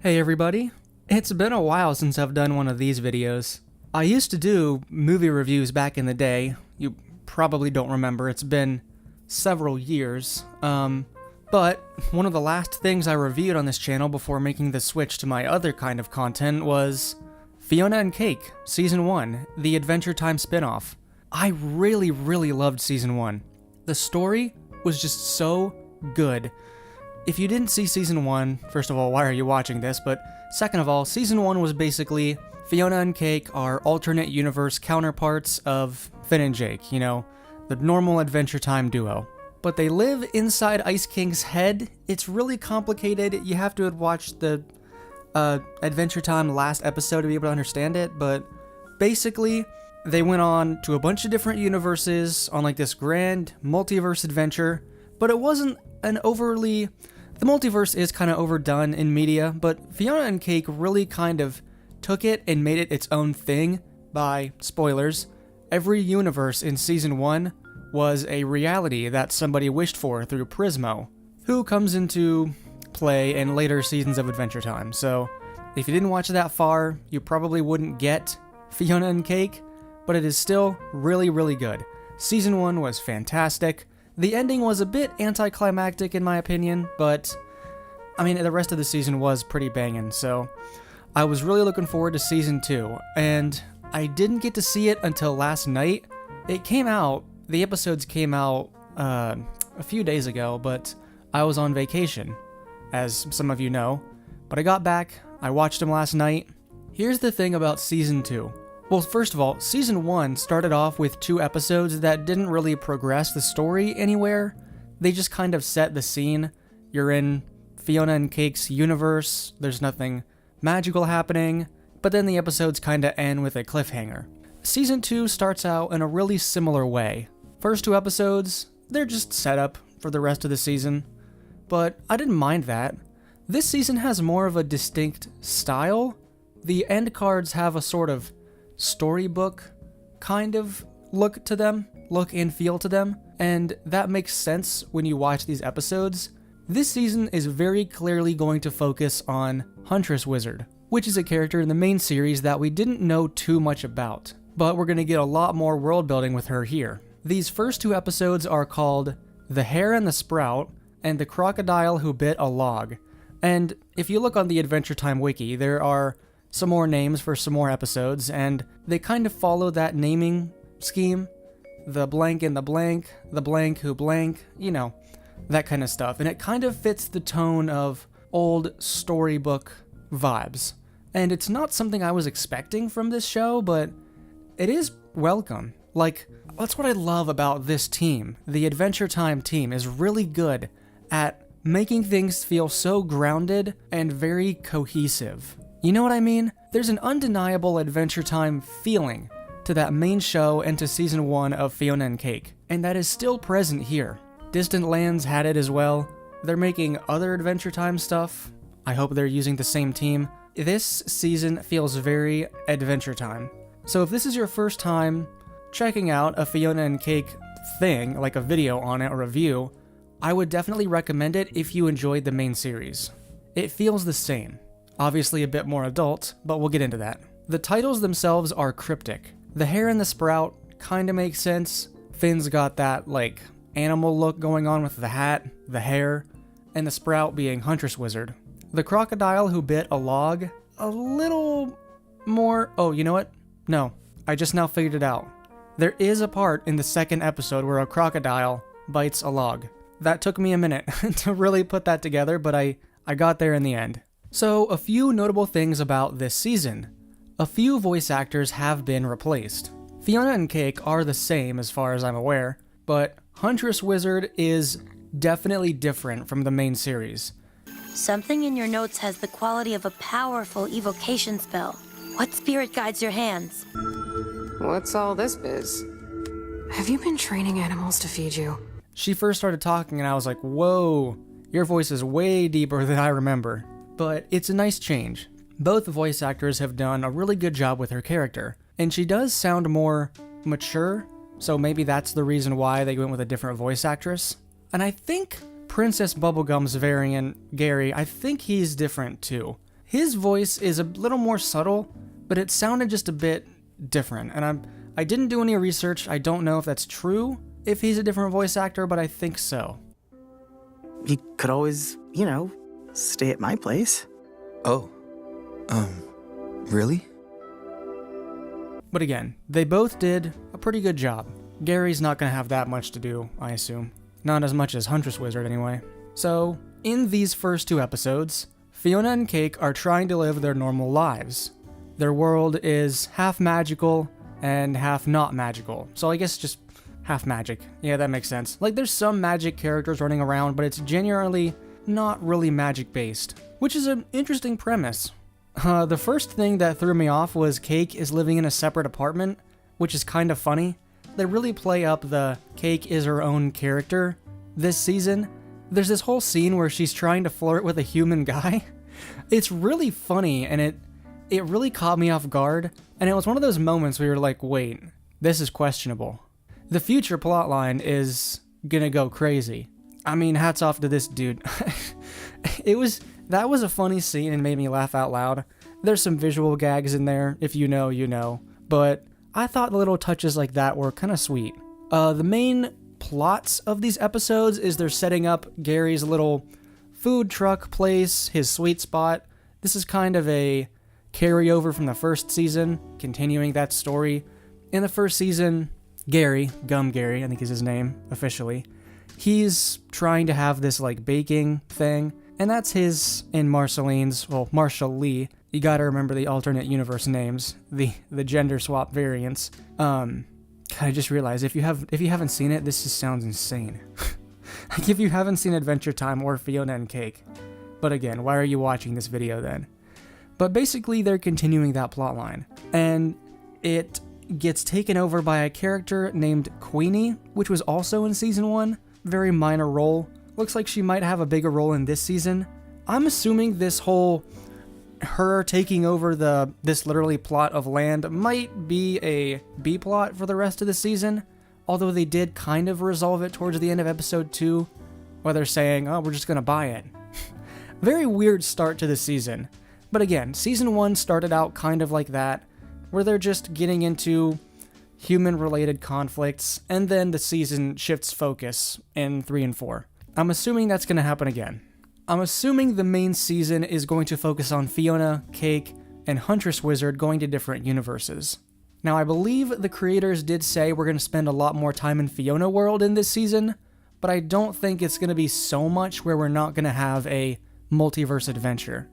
Hey everybody, it's been a while since I've done one of these videos. I used to do movie reviews back in the day. You probably don't remember, it's been several years. But one of the last things I reviewed on this channel before making the switch to my other kind of content was Fionna and Cake, Season 1, the Adventure Time spin-off. I really loved Season 1. The story was just so good. If you didn't see Season 1, first of all, why are you watching this? But second of all, Season 1 was basically Fionna and Cake are alternate universe counterparts of Finn and Jake, you know, the normal Adventure Time duo. But they live inside Ice King's head. It's really complicated. You have to have watched the Adventure Time last episode to be able to understand it, but basically, they went on to a bunch of different universes on like this grand multiverse adventure, but it wasn't an overly... The multiverse is kind of overdone in media, but Fionna and Cake really kind of took it and made it its own thing by, spoilers, every universe in Season 1 was a reality that somebody wished for through Prismo, who comes into play in later seasons of Adventure Time. So, if you didn't watch that far, you probably wouldn't get Fionna and Cake, but it is still really good. Season 1 was fantastic. The ending was a bit anticlimactic in my opinion, but I mean, the rest of the season was pretty banging, so I was really looking forward to Season 2, and I didn't get to see it until last night. It came out, the episodes came out a few days ago, but I was on vacation, as some of you know, but I got back, I watched them last night. Here's the thing about Season 2. Well, first of all, Season 1 started off with 2 episodes that didn't really progress the story anywhere. They just kind of set the scene. You're in Fionna and Cake's universe, there's nothing magical happening, but then the episodes kind of end with a cliffhanger. Season 2 starts out in a really similar way. First 2 episodes, they're just set up for the rest of the season, but I didn't mind that. This season has more of a distinct style. The end cards have a sort of storybook kind of look to them, look and feel to them, and that makes sense when you watch these episodes. This season is very clearly going to focus on Huntress Wizard, which is a character in the main series that we didn't know too much about, but we're going to get a lot more world building with her here. These first 2 episodes are called The Hare and the Sprout and The Crocodile Who Bit a Log, and if you look on the Adventure Time wiki, there are some more names for some more episodes, and they kind of follow that naming scheme. The blank and the blank who blank, you know, that kind of stuff. And it kind of fits the tone of old storybook vibes. And it's not something I was expecting from this show, but it is welcome. Like, that's what I love about this team. The Adventure Time team is really good at making things feel so grounded and very cohesive. You know what I mean? There's an undeniable Adventure Time feeling to that main show and to Season 1 of Fionna and Cake, and that is still present here. Distant Lands had it as well. They're making other Adventure Time stuff. I hope they're using the same team. This season feels very Adventure Time. So if this is your first time checking out a Fionna and Cake thing, like a video on it or review, I would definitely recommend it if you enjoyed the main series. It feels the same. Obviously a bit more adult, but we'll get into that. The titles themselves are cryptic. The Hare and the Sprout kinda makes sense. Finn's got that, like, animal look going on with the hat, the hair, and the Sprout being Huntress Wizard. The Crocodile Who Bit a Log, a little more... Oh, you know what? No, I just now figured it out. There is a part in the second episode where a crocodile bites a log. That took me a minute to really put that together, but I got there in the end. So, a few notable things about this season. A few voice actors have been replaced. Fionna and Cake are the same as far as I'm aware, but Huntress Wizard is definitely different from the main series. Something in your notes has the quality of a powerful evocation spell. What spirit guides your hands? What's all this biz? Have you been training animals to feed you? She first started talking and I was like, whoa, your voice is way deeper than I remember. But it's a nice change. Both voice actors have done a really good job with her character, and she does sound more mature, so maybe that's the reason why they went with a different voice actress. And I think Princess Bubblegum's variant, Gary, I think he's different too. His voice is a little more subtle, but it sounded just a bit different. And I didn't do any research. I don't know if that's true, if he's a different voice actor, but I think so. You could always, stay at my place. Oh. Really? But again, they both did a pretty good job. Gary's not going to have that much to do, I assume. Not as much as Huntress Wizard, anyway. So, in these first 2 episodes, Fionna and Cake are trying to live their normal lives. Their world is half magical and half not magical. So I guess just half magic. Yeah, that makes sense. Like, there's some magic characters running around, but it's generally not really magic-based, which is an interesting premise. The first thing that threw me off was Cake is living in a separate apartment, which is kind of funny. They really play up the Cake is her own character this season. There's this whole scene where she's trying to flirt with a human guy. It's really funny, and it really caught me off guard, and it was one of those moments where you're like, wait, this is questionable. The future plotline is gonna go crazy. I mean, hats off to this dude. That was a funny scene and made me laugh out loud. There's some visual gags in there, if you know, you know, but I thought the little touches like that were kind of sweet. The main plots of these episodes is they're setting up Gary's little food truck place, his sweet spot. This is kind of a carryover from the first season, continuing that story. In the first season, Gary, Gum Gary, I think is his name officially, he's trying to have this like baking thing, and that's his and Marceline's, well, Marshall Lee. You gotta remember the alternate universe names, the gender swap variants. I just realized if you haven't seen it, this just sounds insane. Like if you haven't seen Adventure Time or Fionna and Cake. But again, why are you watching this video then? But basically they're continuing that plotline, and it gets taken over by a character named Queenie, which was also in season 1. Very minor role. Looks like she might have a bigger role in this season. I'm assuming this whole her taking over this literally plot of land might be a B plot for the rest of the season, although they did kind of resolve it towards the end of episode 2, where they're saying, oh, we're just gonna buy it. Very weird start to the season. But again, season 1 started out kind of like that, where they're just getting into human-related conflicts, and then the season shifts focus in 3 and 4. I'm assuming that's going to happen again. I'm assuming the main season is going to focus on Fionna, Cake, and Huntress Wizard going to different universes. Now, I believe the creators did say we're going to spend a lot more time in Fionna World in this season, but I don't think it's going to be so much where we're not going to have a multiverse adventure.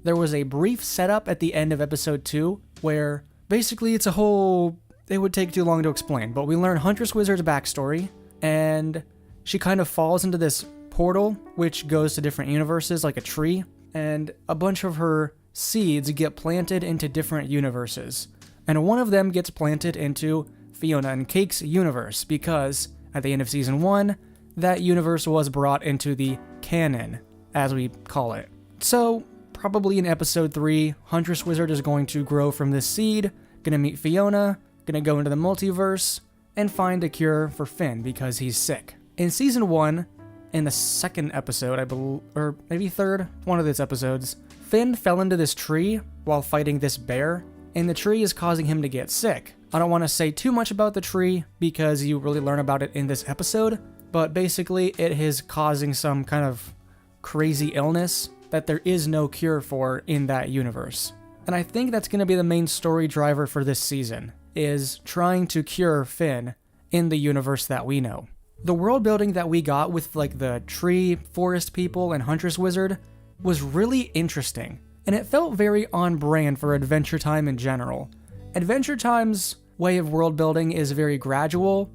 There was a brief setup at the end of episode 2 where basically it's a whole... It would take too long to explain, but we learn Huntress Wizard's backstory, and she kind of falls into this portal, which goes to different universes like a tree, and a bunch of her seeds get planted into different universes. And one of them gets planted into Fionna and Cake's universe, because at the end of season 1, that universe was brought into the canon, as we call it. So, probably in episode 3, Huntress Wizard is going to grow from this seed, gonna meet Fionna, gonna go into the multiverse, and find a cure for Finn because he's sick. In season 1, in the second episode, I believe, or maybe third, one of these episodes, Finn fell into this tree while fighting this bear, and the tree is causing him to get sick. I don't want to say too much about the tree because you really learn about it in this episode, but basically it is causing some kind of crazy illness that there is no cure for in that universe. And I think that's going to be the main story driver for this season, is trying to cure Finn in the universe that we know. The world building that we got with like the tree, forest people, and Huntress Wizard was really interesting, and it felt very on brand for Adventure Time in general. Adventure Time's way of world building is very gradual.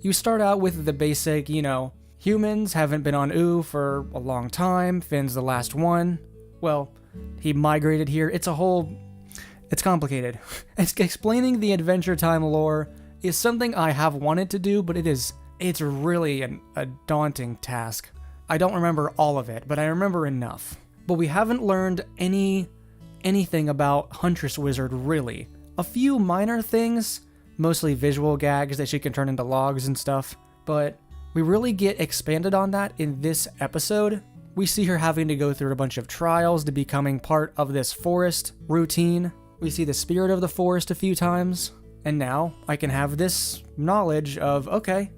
You start out with the basic, humans haven't been on Ooo for a long time, Finn's the last one. Well, he migrated here. It's complicated. Explaining the Adventure Time lore is something I have wanted to do, but it's really a daunting task. I don't remember all of it, but I remember enough. But we haven't learned anything about Huntress Wizard, really. A few minor things, mostly visual gags that she can turn into logs and stuff, but we really get expanded on that in this episode, We see her having to go through a bunch of trials to becoming part of this forest routine. We see the spirit of the forest a few times. And now I can have this knowledge of, okay,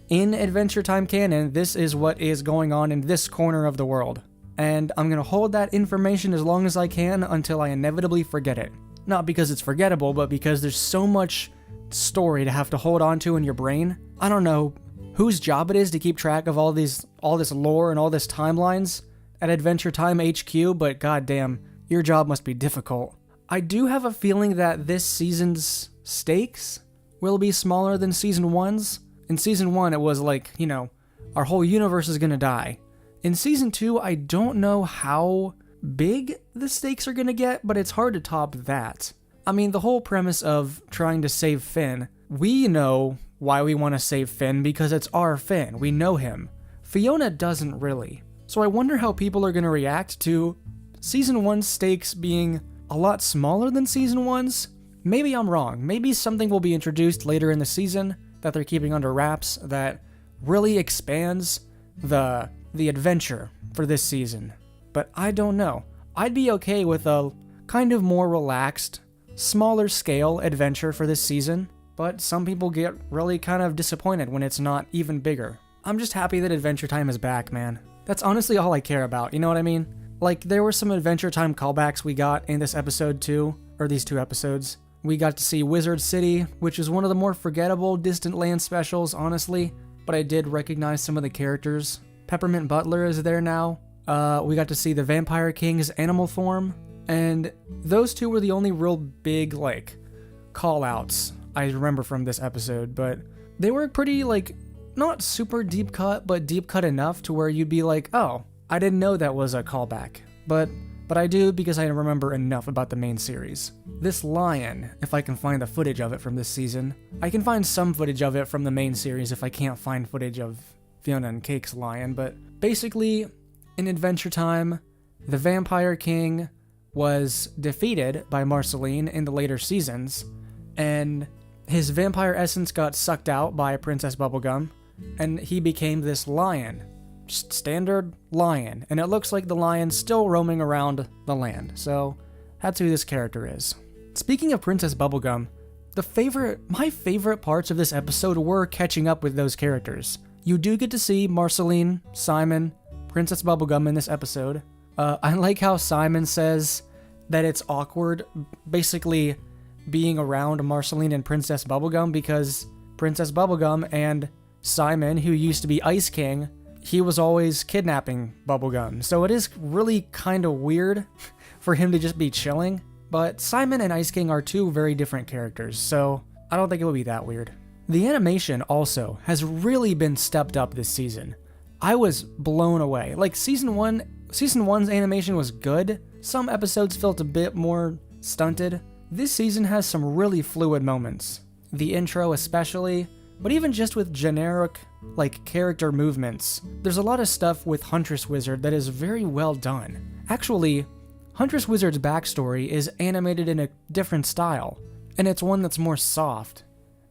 in Adventure Time canon, this is what is going on in this corner of the world. And I'm going to hold that information as long as I can until I inevitably forget it. Not because it's forgettable, but because there's so much story to have to hold on to in your brain. I don't know whose job it is to keep track of all this lore and all this timelines at Adventure Time HQ, but goddamn, your job must be difficult. I do have a feeling that this season's stakes will be smaller than season 1's. In season 1, it was like, our whole universe is gonna die. In season 2, I don't know how big the stakes are gonna get, but it's hard to top that. I mean, the whole premise of trying to save Finn, we know why we want to save Finn because it's our Finn. We know him. Fionna doesn't really. So I wonder how people are gonna react to season 1's stakes being a lot smaller than season 1's. Maybe I'm wrong. Maybe something will be introduced later in the season that they're keeping under wraps that really expands the adventure for this season. But I don't know. I'd be okay with a kind of more relaxed, smaller scale adventure for this season, but some people get really kind of disappointed when it's not even bigger. I'm just happy that Adventure Time is back, man. That's honestly all I care about, you know what I mean? Like, there were some Adventure Time callbacks we got in this episode too, or these 2 episodes. We got to see Wizard City, which is one of the more forgettable Distant Land specials, honestly, but I did recognize some of the characters. Peppermint Butler is there now. We got to see the Vampire King's animal form, and those 2 were the only real big, call-outs I remember from this episode, but they were pretty, not super deep cut, but deep cut enough to where you'd be like, oh, I didn't know that was a callback. But I do because I remember enough about the main series. This lion, if I can find the footage of it from this season, I can find some footage of it from the main series if I can't find footage of Fionna and Cake's lion, but basically, in Adventure Time, the Vampire King was defeated by Marceline in the later seasons, and his vampire essence got sucked out by Princess Bubblegum, and he became this lion. Just standard lion, and it looks like the lion's still roaming around the land, so that's who this character is. Speaking of Princess Bubblegum, my favorite parts of this episode were catching up with those characters. You do get to see Marceline, Simon, Princess Bubblegum in this episode. I like how Simon says that it's awkward, basically being around Marceline and Princess Bubblegum, because Princess Bubblegum and Simon, who used to be Ice King, he was always kidnapping Bubblegum. So it is really kind of weird for him to just be chilling. But Simon and Ice King are 2 very different characters, so I don't think it would be that weird. The animation also has really been stepped up this season. I was blown away. Season 1's animation was good. Some episodes felt a bit more stunted. This season has some really fluid moments. The intro especially, but even just with generic, character movements. There's a lot of stuff with Huntress Wizard that is very well done. Actually, Huntress Wizard's backstory is animated in a different style, and it's one that's more soft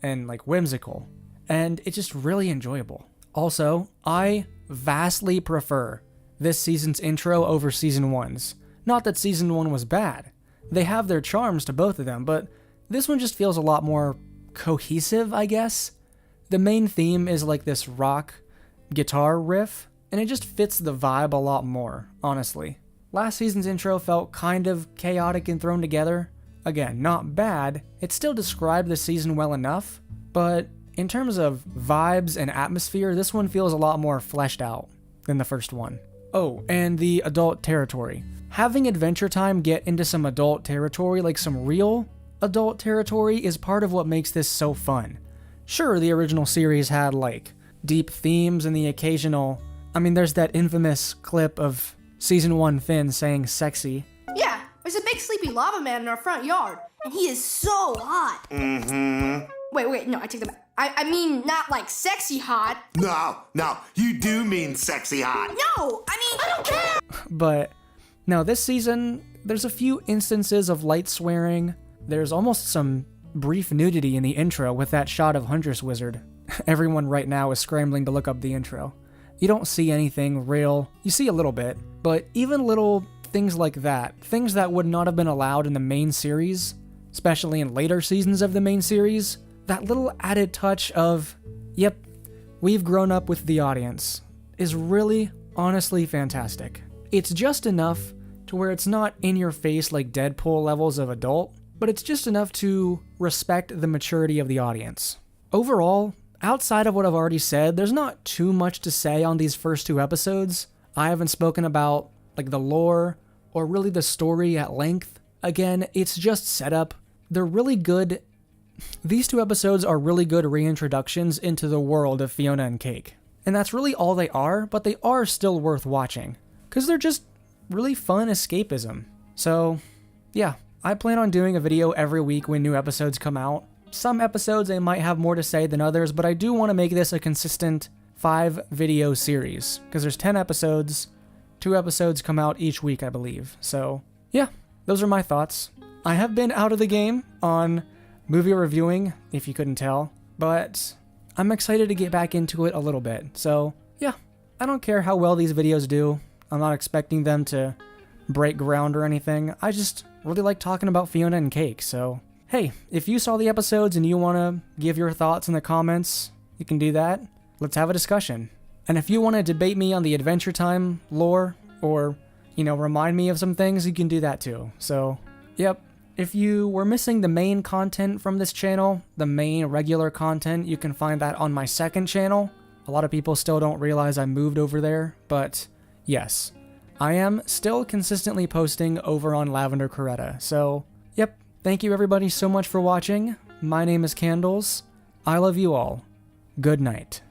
and, whimsical, and it's just really enjoyable. Also, I vastly prefer this season's intro over season 1's. Not that season 1 was bad. They have their charms to both of them, but this one just feels a lot more cohesive, I guess. The main theme is this rock guitar riff, and it just fits the vibe a lot more, honestly. Last season's intro felt kind of chaotic and thrown together. Again, not bad, it still described the season well enough, but in terms of vibes and atmosphere, this one feels a lot more fleshed out than the first one. Oh, and the adult territory. Having Adventure Time get into some adult territory, some real adult territory, is part of what makes this so fun. Sure, the original series had, deep themes and the occasional... there's that infamous clip of Season 1 Finn saying sexy. Yeah, there's a big sleepy lava man in our front yard, and he is so hot. Mm-hmm. Wait, no, I take that back. I mean, not sexy hot. No, you do mean sexy hot. No, I don't care. But, now this season, there's a few instances of light swearing. There's almost some brief nudity in the intro with that shot of Huntress Wizard. Everyone right now is scrambling to look up the intro. You don't see anything real. You see a little bit, but even little things like that, things that would not have been allowed in the main series, especially in later seasons of the main series, that little added touch of, yep, we've grown up with the audience, is really, honestly fantastic. It's just enough to where it's not in your face like Deadpool levels of adult, but it's just enough to respect the maturity of the audience. Overall, outside of what I've already said, there's not too much to say on these first 2 episodes. I haven't spoken about like the lore or really the story at length. Again, it's just setup. They're really good. These 2 episodes are really good reintroductions into the world of Fionna and Cake. And that's really all they are, but they are still worth watching, because they're just really fun escapism. So, yeah, I plan on doing a video every week when new episodes come out. Some episodes I might have more to say than others, but I do want to make this a consistent 5-video series, because there's 10 episodes, 2 episodes come out each week, I believe. So, yeah, those are my thoughts. I have been out of the game on movie reviewing, if you couldn't tell, but I'm excited to get back into it a little bit. So, yeah, I don't care how well these videos do. I'm not expecting them to break ground or anything. I just really like talking about Fionna and Cake, so hey, if you saw the episodes and you want to give your thoughts in the comments, you can do that. Let's have a discussion. And if you want to debate me on the Adventure Time lore, or, remind me of some things, you can do that too. So, yep. If you were missing the main content from this channel, the main regular content, you can find that on my second channel. A lot of people still don't realize I moved over there, but yes, I am still consistently posting over on Lavender Candles. So, yep, thank you everybody so much for watching. My name is Candles. I love you all. Good night.